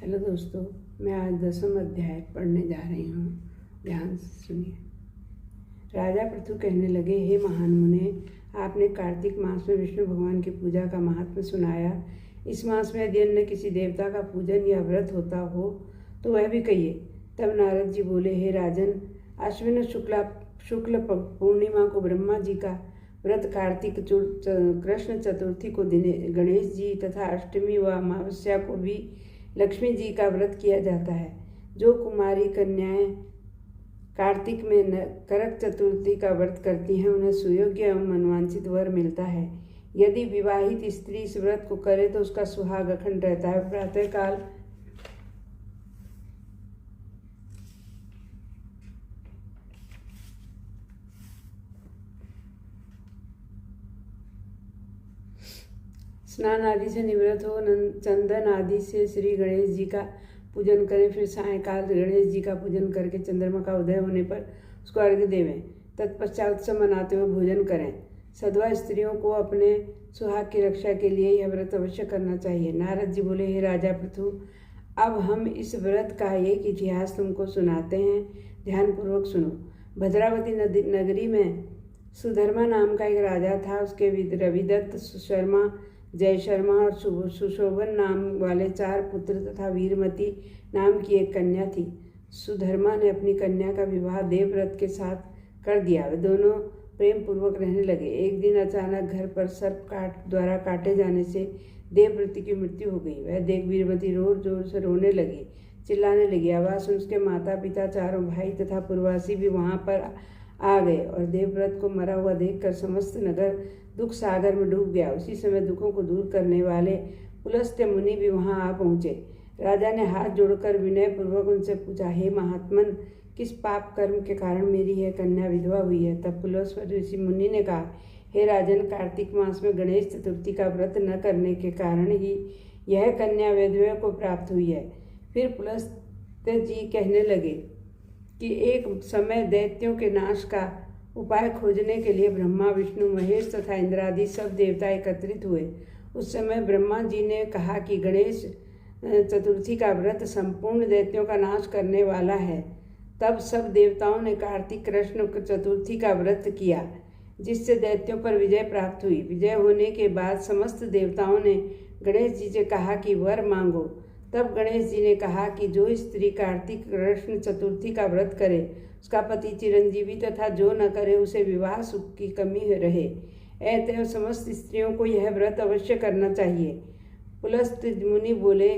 Hello दोस्तों, मैं आज 10वां अध्याय पढ़ने जा रही हूँ। ध्यान से सुनिए। राजा पृथु कहने लगे, हे महान मुने, आपने कार्तिक मास में विष्णु भगवान की पूजा का महात्म्य सुनाया। इस मास में यदि अन्य किसी देवता का पूजन या व्रत होता हो तो वह भी कहिए। तब नारद जी बोले, हे राजन, अश्विन शुक्ल पूर्णिमा को ब्रह्मा जी का व्रत, कार्तिक कृष्ण चतुर्थी को गणेश जी तथा अष्टमी व अमावस्या को भी लक्ष्मी जी का व्रत किया जाता है। जो कुमारी कन्याएं कार्तिक में करक चतुर्थी का व्रत करती हैं उन्हें सुयोग्य एवं मनवांछित वर मिलता है। यदि विवाहित स्त्री इस व्रत को करे तो उसका सुहाग अखंड रहता है। प्रातःकाल स्नान आदि से निवृत्त हो चंदन आदि से श्री गणेश जी का पूजन करें। फिर सायंकाल गणेश जी का पूजन करके चंद्रमा का उदय होने पर उसको अर्घ्य देवें। तत्पश्चात उत्सव मनाते हुए भोजन करें। सधवा स्त्रियों को अपने सुहाग की रक्षा के लिए यह व्रत अवश्य करना चाहिए। नारद जी बोले, हे राजा पृथु, अब हम इस व्रत का एक इतिहास तुमको सुनाते हैं, ध्यानपूर्वक सुनो। भद्रावती नगरी में सुधर्मा नाम का एक राजा था। उसके रविदत्त, शर्मा, जय शर्मा और सुशोभन नाम वाले 4 पुत्र तथा वीरमती नाम की एक कन्या थी। सुधर्मा ने अपनी कन्या का विवाह देवव्रत के साथ कर दिया। वे दोनों प्रेम पूर्वक रहने लगे। एक दिन अचानक घर पर सर्प द्वारा काटे जाने से देवव्रती की मृत्यु हो गई। वह देख वीरमती जोर से रोने लगी, चिल्लाने लगी। आवाज सुन उसके माता पिता, चारों भाई तथा पूर्ववासी भी वहां पर आ गए और देवव्रत को मरा हुआ देखकर समस्त नगर दुख सागर में डूब गया। उसी समय दुखों को दूर करने वाले पुलस्त्य मुनि भी वहां आ पहुंचे। राजा ने हाथ जोड़कर विनय पूर्वक उनसे पूछा, हे महात्मन, किस पाप कर्म के कारण मेरी यह कन्या विधवा हुई है? तब पुलस्त्य ऋषि मुनि ने कहा, हे राजन, कार्तिक मास में गणेश चतुर्थी का व्रत न करने के कारण ही यह कन्या वैधव्य को प्राप्त हुई है। फिर पुलस्त्य जी कहने लगे कि एक समय दैत्यों के नाश का उपाय खोजने के लिए ब्रह्मा, विष्णु, महेश तथा इंद्रादि सब देवता एकत्रित हुए। उस समय ब्रह्मा जी ने कहा कि गणेश चतुर्थी का व्रत संपूर्ण दैत्यों का नाश करने वाला है। तब सब देवताओं ने कार्तिक कृष्ण चतुर्थी का व्रत किया, जिससे दैत्यों पर विजय प्राप्त हुई। विजय होने के बाद समस्त देवताओं ने गणेश जी से कहा कि वर मांगो। तब गणेश जी ने कहा कि जो स्त्री कार्तिक कृष्ण चतुर्थी का व्रत करे उसका पति चिरंजीवी तथा जो न करे उसे विवाह सुख की कमी रहे। अतएव समस्त स्त्रियों को यह व्रत अवश्य करना चाहिए। पुलस्त्य मुनि बोले,